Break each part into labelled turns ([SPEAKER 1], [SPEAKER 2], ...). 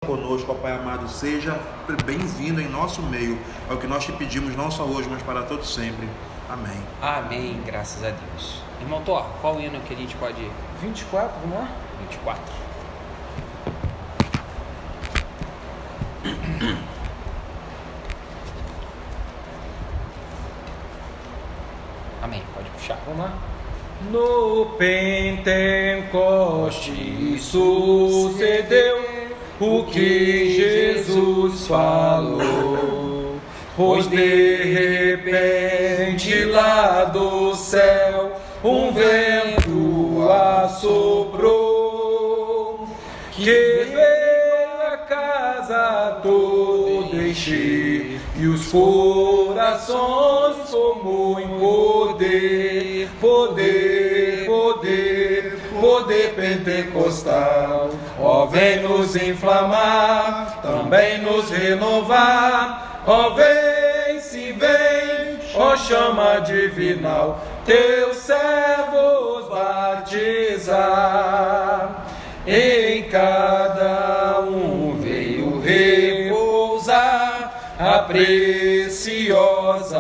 [SPEAKER 1] conosco, ó Pai amado, seja bem-vindo em nosso meio. É o que nós te pedimos, não só hoje, mas para todo sempre. Amém.
[SPEAKER 2] Amém, graças a Deus. Irmão Thor, qual hino que a gente pode...
[SPEAKER 3] 24, vamos lá?
[SPEAKER 2] 24. Amém, pode puxar.
[SPEAKER 3] Vamos lá. No Pentecoste sucedeu o que Jesus falou, pois de repente lá do céu um vento assoprou, que veio a casa toda encher e os corações como em poder, poder, poder, poder pentecostal. Ó, vem nos inflamar, também nos renovar. Ó, vem, se vem, ó, chama divinal, teus servos batizar. Em cada um veio repousar a preciosa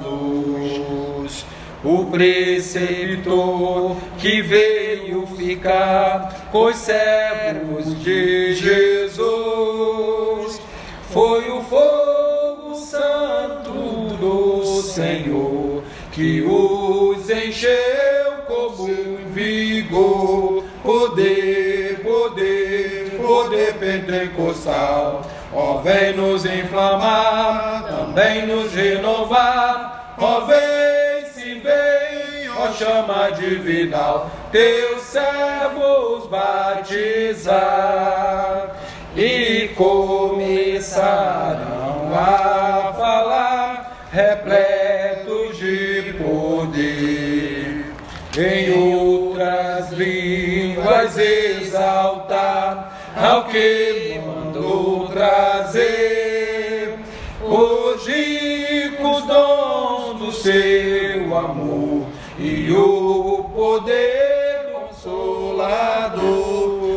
[SPEAKER 3] luz. O preceptor que veio ficar com os servos de Jesus foi o fogo santo do Senhor que os encheu como um vigor, poder, poder, poder pentecostal. Ó, vem nos inflamar, também nos renovar. Ó, vem, se vem, ó, chama divinal, teus servos batizar. E começarão a falar, repletos de poder, em outras línguas exaltar ao que mandou trazer os ricos dons do seu amor e o poder consolador,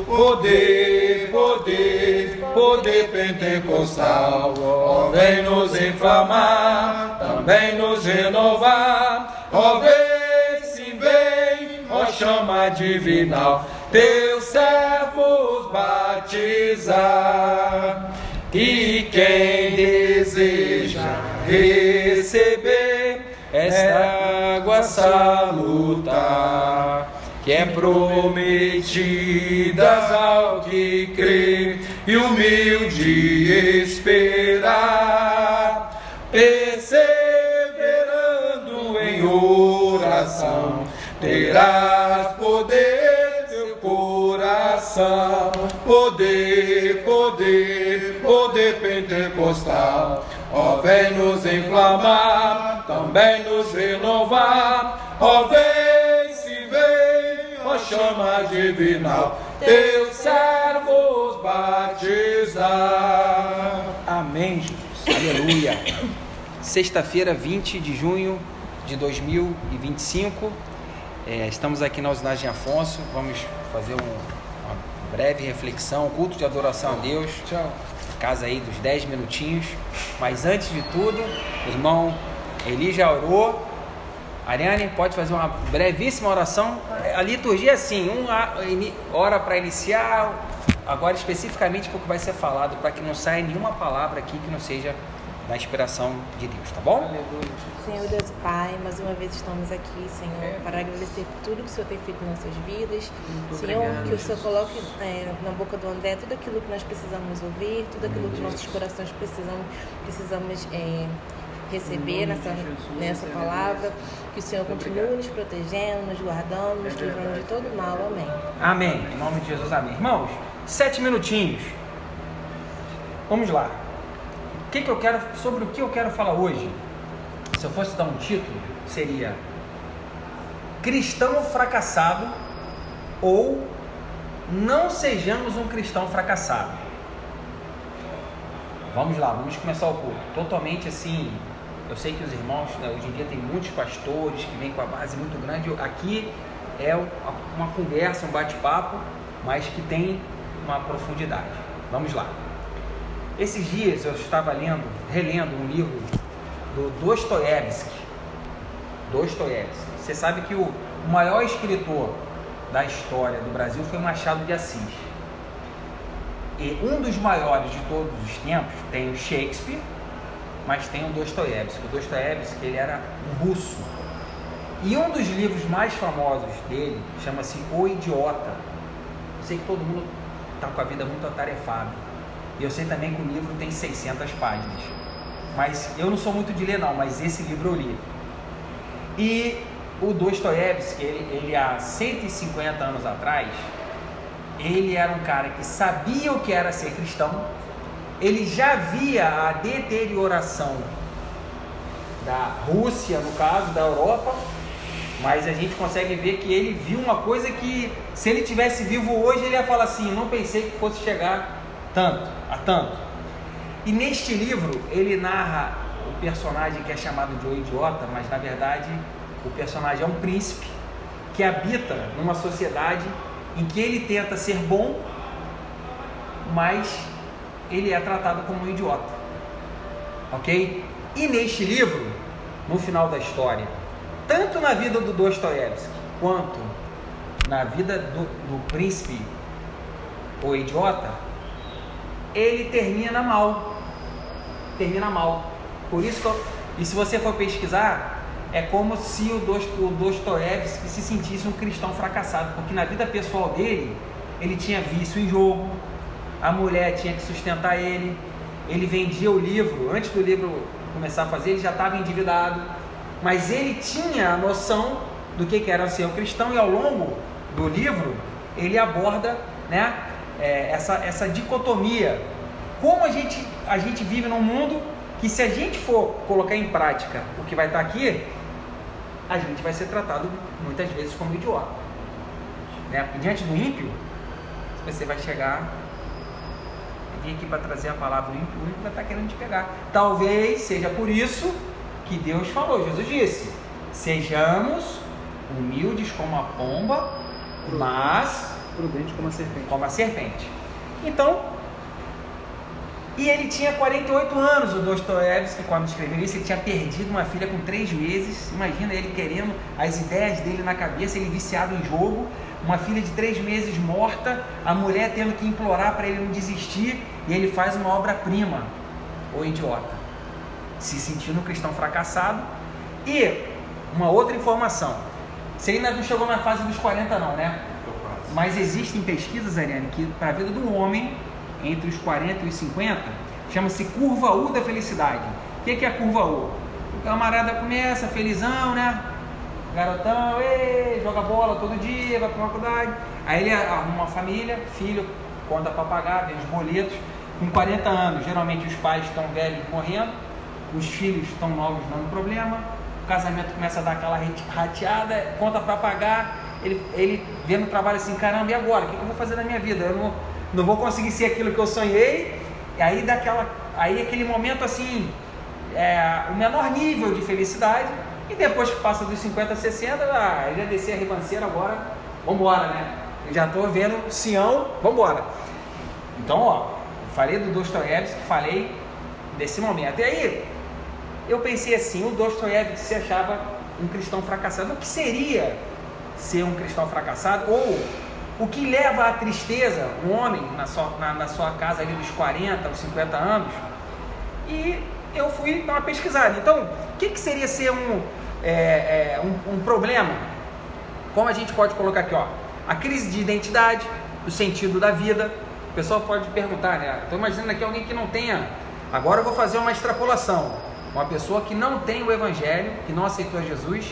[SPEAKER 3] poder, poder, poder pentecostal. Ó, vem nos inflamar, também nos renovar. Ó, vem, se vem, ó, chama divinal, teus servos batizar. E quem deseja receber esta água salutar, que é prometida ao que crê e humilde esperar, perseverando em oração, terás poder teu coração, poder, poder, poder pentecostal. Ó, vem nos inflamar, também nos renovar. Ó, vem, se vem, ó, chama divinal, teus servos batizar.
[SPEAKER 2] Amém, Jesus. Aleluia. Sexta-feira, 20 de junho de 2025. Estamos aqui na Usinagem Afonso. Vamos fazer uma breve reflexão, culto de adoração a Deus.
[SPEAKER 3] Tchau.
[SPEAKER 2] Casa aí dos 10 minutinhos. Mas antes de tudo, o irmão Eli já orou. Ariane, pode fazer uma brevíssima oração. A liturgia é assim, ora para iniciar, agora especificamente para o que vai ser falado, para que não saia nenhuma palavra aqui que não seja da inspiração de Deus, tá bom?
[SPEAKER 3] Aleluia.
[SPEAKER 4] Senhor Deus e Pai, mais uma vez estamos aqui, Senhor, para agradecer por tudo que o Senhor tem feito em nossas vidas.
[SPEAKER 3] Muito
[SPEAKER 4] Senhor,
[SPEAKER 3] obrigado,
[SPEAKER 4] que o Senhor
[SPEAKER 3] Jesus.
[SPEAKER 4] coloque na boca do André tudo aquilo que nós precisamos ouvir, tudo aquilo que nossos corações precisamos receber nessa palavra. Que o Senhor continue nos protegendo, nos guardando, nos livrando de todo mal. Amém.
[SPEAKER 2] Amém. Em nome de Jesus, amém. Irmãos, 7 minutinhos. Vamos lá. Sobre o que eu quero falar hoje? Se eu fosse dar um título, seria Cristão fracassado ou Não sejamos um cristão fracassado. Vamos lá, vamos começar o culto. Totalmente assim, eu sei que os irmãos, né, hoje em dia tem muitos pastores que vêm com a base muito grande. Aqui é uma conversa, um bate-papo, mas que tem uma profundidade. Vamos lá. Esses dias eu estava relendo um livro do Dostoiévski. Você sabe que o maior escritor da história do Brasil foi Machado de Assis. E um dos maiores de todos os tempos tem o Shakespeare, mas tem o Dostoiévski. O Dostoiévski, ele era um russo. E um dos livros mais famosos dele chama-se O Idiota. Eu sei que todo mundo está com a vida muito atarefada. E eu sei também que o livro tem 600 páginas. Mas eu não sou muito de ler não, mas esse livro eu li. E o Dostoiévski, ele há 150 anos atrás, ele era um cara que sabia o que era ser cristão. Ele já via a deterioração da Rússia, no caso, da Europa, mas a gente consegue ver que ele viu uma coisa que, se ele tivesse vivo hoje, ele ia falar assim: não pensei que fosse chegar a tanto. E neste livro, ele narra o personagem que é chamado de O Idiota, mas na verdade o personagem é um príncipe que habita numa sociedade em que ele tenta ser bom, mas ele é tratado como um idiota, ok? E neste livro, no final da história, tanto na vida do Dostoiévski quanto na vida do príncipe, o idiota, ele termina mal. Por isso e se você for pesquisar, é como se o Dostoiévski se sentisse um cristão fracassado, porque na vida pessoal dele, ele tinha vício em jogo, a mulher tinha que sustentar ele vendia o livro, antes do livro começar a fazer, ele já estava endividado, mas ele tinha a noção do que era ser um cristão, e ao longo do livro, ele aborda, né, essa dicotomia, como a gente vive num mundo que, se a gente for colocar em prática o que vai estar aqui, a gente vai ser tratado muitas vezes como idiota, né? Porque diante do ímpio, você vai chegar, eu vim aqui para trazer a palavra do ímpio, o ímpio vai estar querendo te pegar. Talvez seja por isso que Deus falou, Jesus disse: sejamos humildes como a pomba, mas
[SPEAKER 3] prudente como a serpente.
[SPEAKER 2] Então, e ele tinha 48 anos, o Dostoiévski, quando escreveu isso. Ele tinha perdido uma filha com 3 meses. Imagina ele querendo as ideias dele na cabeça, ele viciado em jogo, uma filha de 3 meses morta, a mulher tendo que implorar para ele não desistir, e ele faz uma obra-prima, O Idiota, se sentindo um cristão fracassado. E uma outra informação, você ainda não chegou na fase dos 40 não, né? Mas existem pesquisas, Ariane, que para a vida do homem, entre os 40 e os 50, chama-se curva U da felicidade. O que é a curva U? O camarada começa felizão, né? Garotão, joga bola todo dia, vai para a faculdade. Aí ele arruma uma família, filho, conta para pagar, vê os boletos. Com 40 anos, geralmente os pais estão velhos morrendo, os filhos estão novos dando problema, o casamento começa a dar aquela rateada, conta para pagar. Ele vê no trabalho assim: caramba, e agora? O que eu vou fazer na minha vida? Eu não vou conseguir ser aquilo que eu sonhei. E aí aquele momento assim, o menor nível de felicidade. E depois que passa dos 50, 60, ele já descer a ribanceira, agora vambora, né? Eu já estou vendo Sião, vambora. Então, eu falei do Dostoiévski, falei desse momento. E aí eu pensei assim: o Dostoiévski se achava um cristão fracassado. O que seria ser um cristão fracassado? Ou o que leva à tristeza um homem na sua casa ali dos 40 aos 50 anos? E eu fui dar uma pesquisada. Então, o que seria ser um problema? Como a gente pode colocar aqui, a crise de identidade, o sentido da vida. O pessoal pode perguntar, né? Estou imaginando aqui alguém que não tenha. Agora eu vou fazer uma extrapolação. Uma pessoa que não tem o evangelho, que não aceitou Jesus,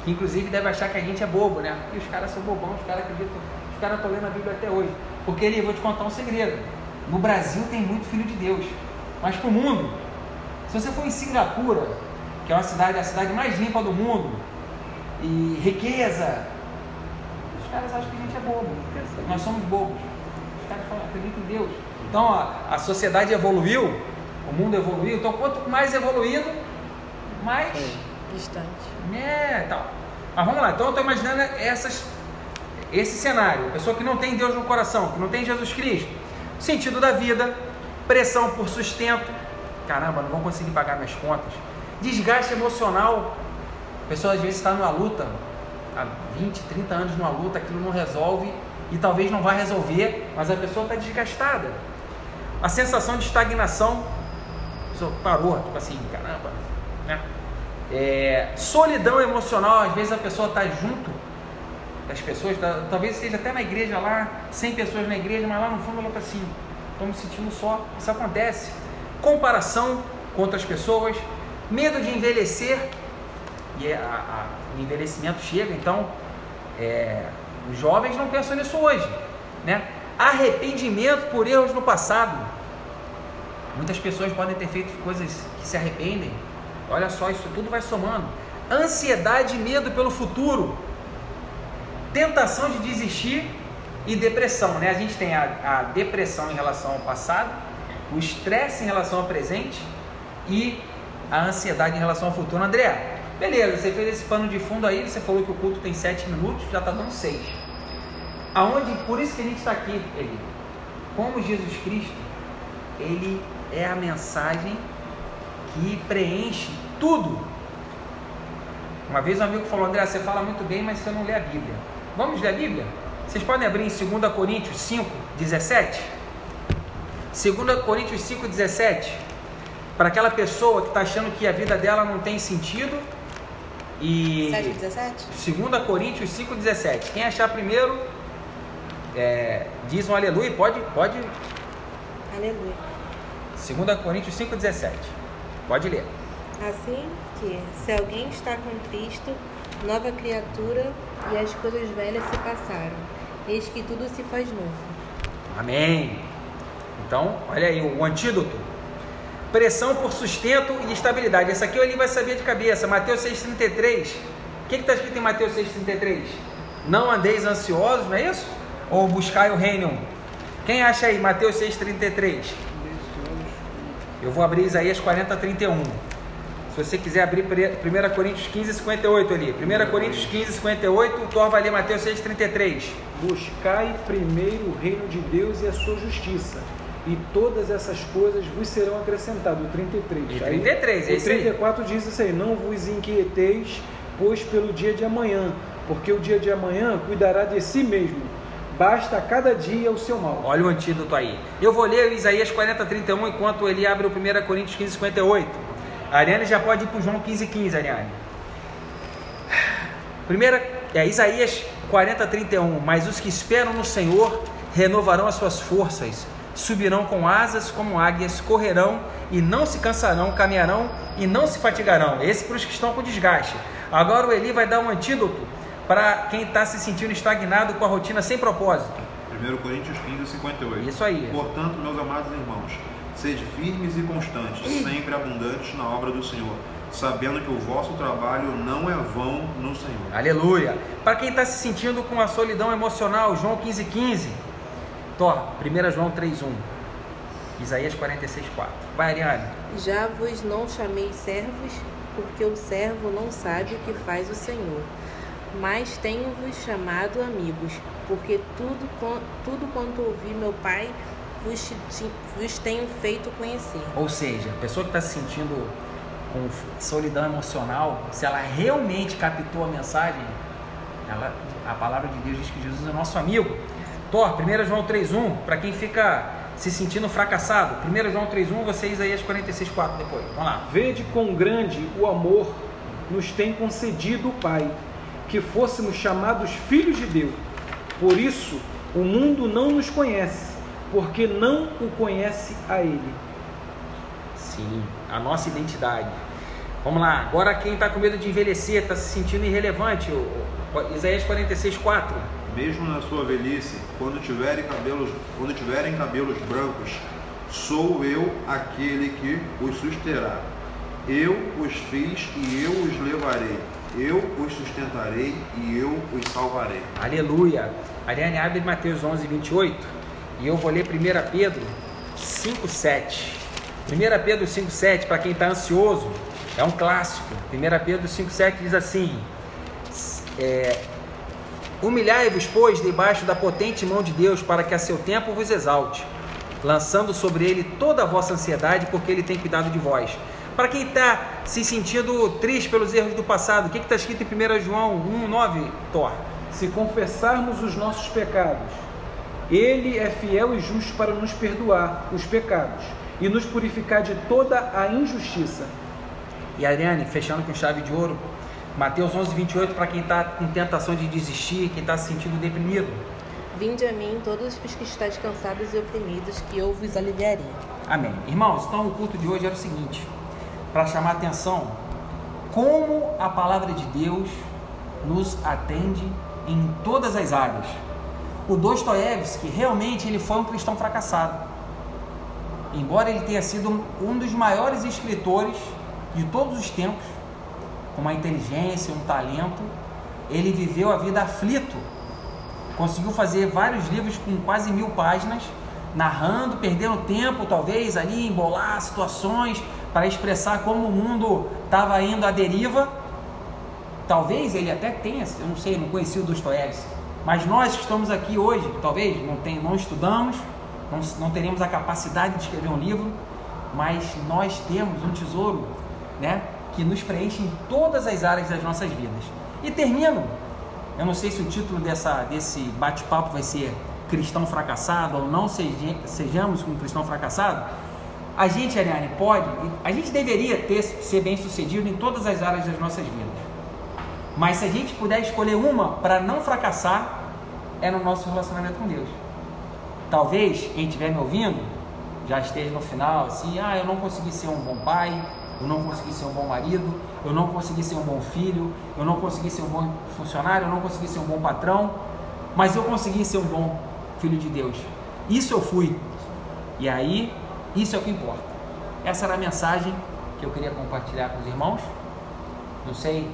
[SPEAKER 2] que inclusive deve achar que a gente é bobo, né? Porque os caras são bobão, os caras acreditam. Os caras estão lendo a Bíblia até hoje. Porque eu vou te contar um segredo. No Brasil tem muito filho de Deus, mas pro mundo, se você for em Singapura, que é a cidade mais limpa do mundo, e riqueza, os caras acham que a gente é bobo. Nós somos bobos. Os caras falam: acredita em Deus. Então a sociedade evoluiu, o mundo evoluiu. Então quanto mais evoluído, mais
[SPEAKER 4] distante.
[SPEAKER 2] Tal. Mas vamos lá. Então eu estou imaginando esse cenário: pessoa que não tem Deus no coração, que não tem Jesus Cristo, sentido da vida, pressão por sustento, caramba, não vão conseguir pagar minhas contas, desgaste emocional, a pessoa às vezes está numa luta, há 20, 30 anos numa luta, aquilo não resolve e talvez não vá resolver, mas a pessoa está desgastada. A sensação de estagnação, a pessoa parou, tipo assim, caramba, né? Solidão emocional, às vezes a pessoa está junto das pessoas, talvez seja até na igreja lá, 100 pessoas na igreja, mas lá no fundo ela está assim, estou me sentindo só. Isso acontece. Comparação com outras pessoas, medo de envelhecer, e o envelhecimento chega, então os jovens não pensam nisso hoje, né? Arrependimento por erros no passado. Muitas pessoas podem ter feito coisas que se arrependem. Olha só, isso tudo vai somando. Ansiedade e medo pelo futuro. Tentação de desistir e depressão, né? A gente tem a depressão em relação ao passado, o estresse em relação ao presente e a ansiedade em relação ao futuro. André, beleza, você fez esse pano de fundo aí, você falou que o culto tem 7 minutos, já está dando 6. Por isso que a gente está aqui, Eli. Como Jesus Cristo, Ele é a mensagem que preenche tudo. Uma vez um amigo falou, André, você fala muito bem, mas você não lê a Bíblia. Vamos ler a Bíblia? Vocês podem abrir em 2 Coríntios 5, 17? 2 Coríntios 5, 17. Para aquela pessoa que está achando que a vida dela não tem sentido. E
[SPEAKER 4] 7, 17?
[SPEAKER 2] 2 Coríntios 5, 17. Quem achar primeiro, diz um aleluia. Pode.
[SPEAKER 4] Aleluia.
[SPEAKER 2] 2 Coríntios 5, 17. Pode ler.
[SPEAKER 4] Assim que, se alguém está com Cristo, nova criatura, e as coisas velhas se passaram, eis que tudo se faz novo. Amém.
[SPEAKER 2] Então, olha aí o antídoto. Pressão por sustento e estabilidade. Esse aqui ele vai saber de cabeça. Mateus 6,33. O que está escrito em Mateus 6,33? Não andeis ansiosos, não é isso? Ou buscai o reino. Quem acha aí Mateus 6,33? Eu vou abrir Isaías 40:31. Se você quiser abrir 1 Coríntios 15:58 ali. 1 Coríntios 15:58, o Thor vai ler Mateus 6,33.
[SPEAKER 3] Buscai primeiro o reino de Deus e a sua justiça, e todas essas coisas vos serão acrescentadas. O 33.
[SPEAKER 2] E 33,
[SPEAKER 3] aí, o 34 diz isso aí: não vos inquieteis, pois pelo dia de amanhã, porque o dia de amanhã cuidará de si mesmo. Basta a cada dia o seu mal.
[SPEAKER 2] Olha o antídoto aí. Eu vou ler Isaías 40:31 enquanto ele abre o 1 Coríntios 15:58. A Ariane já pode ir para o João 15:15, Ariane. Isaías 40:31. Mas os que esperam no Senhor renovarão as suas forças, subirão com asas como águias, correrão e não se cansarão, caminharão e não se fatigarão. Esse para os que estão com desgaste. Agora o Eli vai dar um antídoto para quem está se sentindo estagnado com a rotina sem propósito.
[SPEAKER 1] 1 Coríntios 15:58.
[SPEAKER 2] Isso aí.
[SPEAKER 1] Portanto, meus amados irmãos, sede firmes e constantes, sempre abundantes na obra do Senhor, sabendo que o vosso trabalho não é vão no Senhor.
[SPEAKER 2] Aleluia. Para quem está se sentindo com a solidão emocional, João 15:15. 1 João 3:1. Isaías 46:4. Vai, Ariane.
[SPEAKER 4] Já vos não chamei servos, porque o servo não sabe o que faz o Senhor. Mas tenho-vos chamado amigos, porque tudo quanto ouvi meu Pai vos tenho feito conhecer.
[SPEAKER 2] Ou seja, a pessoa que está se sentindo com solidão emocional, se ela realmente captou a mensagem, a palavra de Deus diz que Jesus é nosso amigo. 1 João 3:1, para quem fica se sentindo fracassado. 1 João 3:1, você Isaías 46:4 depois. Vamos lá.
[SPEAKER 3] Vede quão grande o amor nos tem concedido o Pai, que fôssemos chamados filhos de Deus. Por isso, o mundo não nos conhece, porque não o conhece a Ele.
[SPEAKER 2] Sim, a nossa identidade. Vamos lá, agora quem está com medo de envelhecer, está se sentindo irrelevante, Isaías 46:4.
[SPEAKER 1] Mesmo na sua velhice, quando tiverem cabelos brancos, sou eu aquele que os susterá. Eu os fiz e eu os levarei. Eu os sustentarei e eu os salvarei.
[SPEAKER 2] Aleluia. Ariane, abre Mateus 11:28 e eu vou ler 1 Pedro 5:7. 1 Pedro 5:7, para quem está ansioso, é um clássico. 1 Pedro 5:7 diz assim: humilhai-vos, pois, debaixo da potente mão de Deus, para que a seu tempo vos exalte, lançando sobre ele toda a vossa ansiedade, porque ele tem cuidado de vós. Para quem está se sentindo triste pelos erros do passado, o que está escrito em 1 João 1,9, Thor?
[SPEAKER 3] Se confessarmos os nossos pecados, Ele é fiel e justo para nos perdoar os pecados e nos purificar de toda a injustiça.
[SPEAKER 2] E Ariane, fechando com chave de ouro, Mateus 11:28, para quem está com tentação de desistir, quem está se sentindo deprimido.
[SPEAKER 4] Vinde a mim todos os que estáis cansados e oprimidos, que eu vos aliviarei.
[SPEAKER 2] Amém. Irmãos, então o culto de hoje era o seguinte, para chamar a atenção, como a palavra de Deus nos atende em todas as áreas. O Dostoiévski, realmente, ele foi um cristão fracassado. Embora ele tenha sido um dos maiores escritores de todos os tempos, com uma inteligência, um talento, ele viveu a vida aflito. Conseguiu fazer vários livros com quase 1000 páginas, narrando, perdendo tempo, talvez, ali, embolar situações para expressar como o mundo estava indo à deriva. Talvez ele até tenha, eu não sei, não conheci o Dostoiévski, mas nós que estamos aqui hoje, talvez não estudamos, não teremos a capacidade de escrever um livro, mas nós temos um tesouro, né, que nos preenche em todas as áreas das nossas vidas. E termino, eu não sei se o título desse bate-papo vai ser cristão fracassado ou não sejamos um cristão fracassado. A gente, Ariane, a gente deveria ser bem sucedido em todas as áreas das nossas vidas. Mas se a gente puder escolher uma para não fracassar, é no nosso relacionamento com Deus. Talvez quem estiver me ouvindo já esteja no final, assim, eu não consegui ser um bom pai, eu não consegui ser um bom marido, eu não consegui ser um bom filho, eu não consegui ser um bom funcionário, eu não consegui ser um bom patrão, mas eu consegui ser um bom filho de Deus. Isso eu fui. E aí, isso é o que importa. Essa era a mensagem que eu queria compartilhar com os irmãos. Não sei,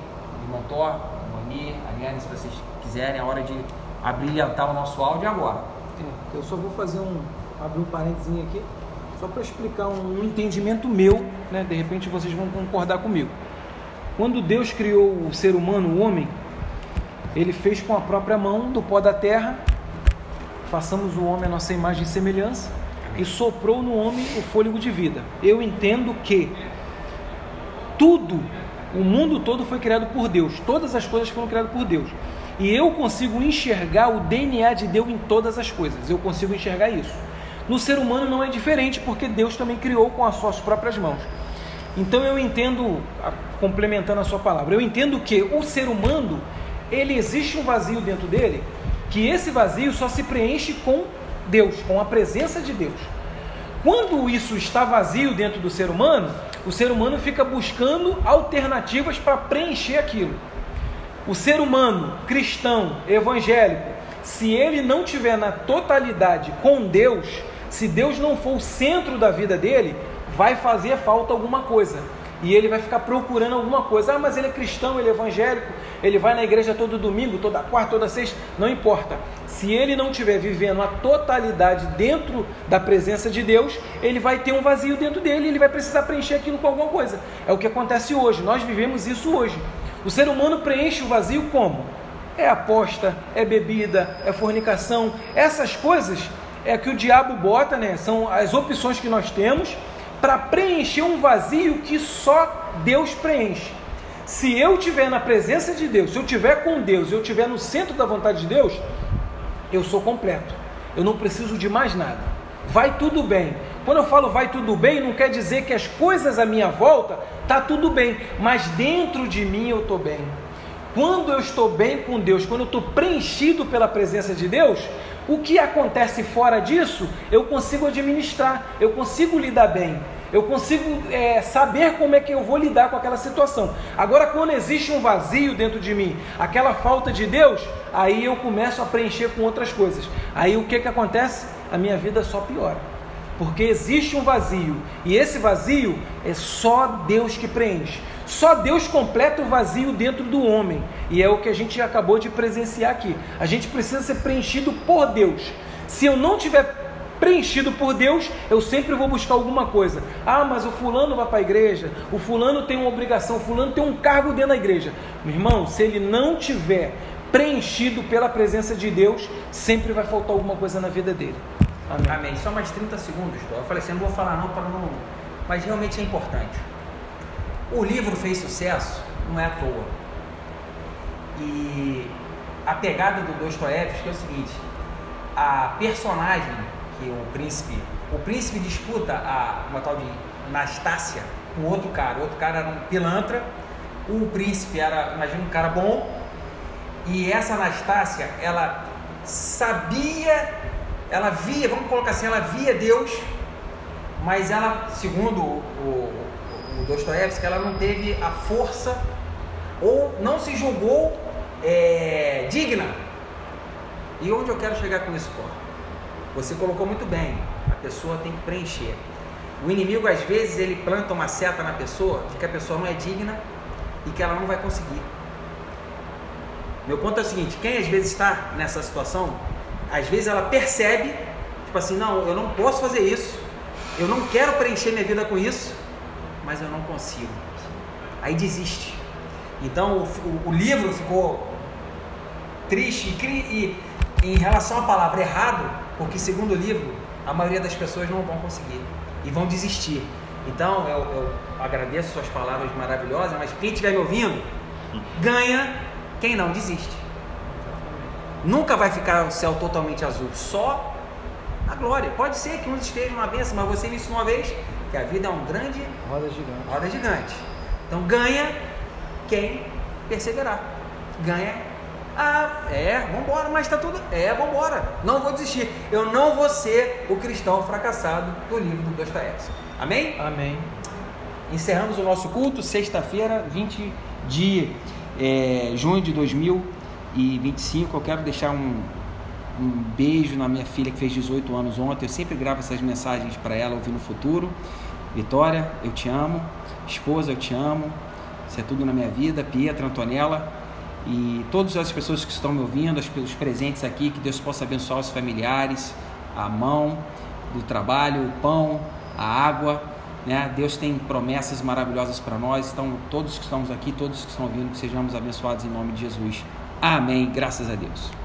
[SPEAKER 2] irmão Thor, Moni, Ariane, se vocês quiserem, é hora de abrilhantar o nosso áudio agora.
[SPEAKER 3] Eu só vou fazer abrir um parênteses aqui, só para explicar um entendimento meu, né? De repente vocês vão concordar comigo. Quando Deus criou o ser humano, o homem, Ele fez com a própria mão do pó da terra, façamos o homem a nossa imagem e semelhança, e soprou no homem o fôlego de vida. Eu entendo que o mundo todo foi criado por Deus, todas as coisas foram criadas por Deus, e eu consigo enxergar o DNA de Deus em todas as coisas, eu consigo enxergar isso. No ser humano não é diferente, porque Deus também criou com as suas próprias mãos. Então eu entendo, complementando a sua palavra, eu entendo que o ser humano, ele existe um vazio dentro dele, que esse vazio só se preenche com Deus, com a presença de Deus. Quando isso está vazio dentro do ser humano, o ser humano fica buscando alternativas para preencher aquilo. O ser humano cristão, evangélico, se ele não tiver na totalidade com Deus, se Deus não for o centro da vida dele, vai fazer falta alguma coisa. E ele vai ficar procurando alguma coisa. Mas ele é cristão, ele é evangélico, ele vai na igreja todo domingo, toda quarta, toda sexta, não importa. Se ele não estiver vivendo a totalidade dentro da presença de Deus, ele vai ter um vazio dentro dele e ele vai precisar preencher aquilo com alguma coisa. É o que acontece hoje, nós vivemos isso hoje. O ser humano preenche o vazio como? É aposta, é bebida, é fornicação. Essas coisas é que o diabo bota, né? São as opções que nós temos para preencher um vazio que só Deus preenche. Se eu estiver na presença de Deus, se eu estiver com Deus, eu estiver no centro da vontade de Deus, eu sou completo. Eu não preciso de mais nada. Vai tudo bem. Quando eu falo vai tudo bem, não quer dizer que as coisas à minha volta tá tudo bem, mas dentro de mim eu estou bem. Quando eu estou bem com Deus, quando eu estou preenchido pela presença de Deus, o que acontece fora disso, eu consigo administrar, eu consigo lidar bem, eu consigo saber como é que eu vou lidar com aquela situação. Agora, quando existe um vazio dentro de mim, aquela falta de Deus, aí eu começo a preencher com outras coisas. Aí o que acontece? A minha vida só piora, porque existe um vazio, e esse vazio é só Deus que preenche. Só Deus completa o vazio dentro do homem, e é o que a gente acabou de presenciar aqui. A gente precisa ser preenchido por Deus. Se eu não tiver preenchido por Deus, eu sempre vou buscar alguma coisa. Mas o fulano vai para a igreja, o fulano tem uma obrigação, o fulano tem um cargo dentro da igreja. Meu irmão, se ele não tiver preenchido pela presença de Deus, sempre vai faltar alguma coisa na vida dele. Amém.
[SPEAKER 2] Amém. Só mais 30 segundos, Dó. Eu falei assim, eu não vou falar não para não... Mas realmente é importante. O livro fez sucesso, não é à toa. E a pegada do Dostoiévski é o seguinte, a personagem que o príncipe disputa uma tal de Nastácia com outro cara era um pilantra, o príncipe era, imagina, um cara bom, e essa Nastácia, ela via, vamos colocar assim, ela via Deus, mas ela, segundo o Dostoiévski, ela não teve a força, ou não se julgou digna. E onde eu quero chegar com isso, Cor? Você colocou muito bem, a pessoa tem que preencher. O inimigo, às vezes, ele planta uma seta na pessoa de que a pessoa não é digna e que ela não vai conseguir. Meu ponto é o seguinte, quem às vezes está nessa situação, às vezes ela percebe, tipo assim, não, eu não posso fazer isso, eu não quero preencher minha vida com isso, mas eu não consigo. Aí desiste. Então o livro ficou triste e em relação à palavra errado, porque segundo o livro, a maioria das pessoas não vão conseguir e vão desistir. Então eu agradeço suas palavras maravilhosas, mas quem estiver me ouvindo, ganha, quem não desiste. Nunca vai ficar o céu totalmente azul, só a glória. Pode ser que uns estejam na bênção, mas você me ensinou uma vez que a vida é um grande roda gigante. Então ganha quem perseverar. Ganha. Vambora, mas tá tudo. Vambora. Não vou desistir. Eu não vou ser o cristão fracassado do livro do Dostoiévski. Amém?
[SPEAKER 3] Amém.
[SPEAKER 2] Encerramos o nosso culto, sexta-feira, 20 de junho de 2025. Eu quero deixar um beijo na minha filha que fez 18 anos ontem. Eu sempre gravo essas mensagens para ela ouvir no futuro. Vitória, eu te amo. Esposa, eu te amo. Isso é tudo na minha vida. Pietra, Antonella e todas as pessoas que estão me ouvindo, os presentes aqui, que Deus possa abençoar os familiares, a mão do trabalho, o pão, a água, né? Deus tem promessas maravilhosas para nós. Então todos que estamos aqui, todos que estão ouvindo, que sejamos abençoados em nome de Jesus. Amém, graças a Deus.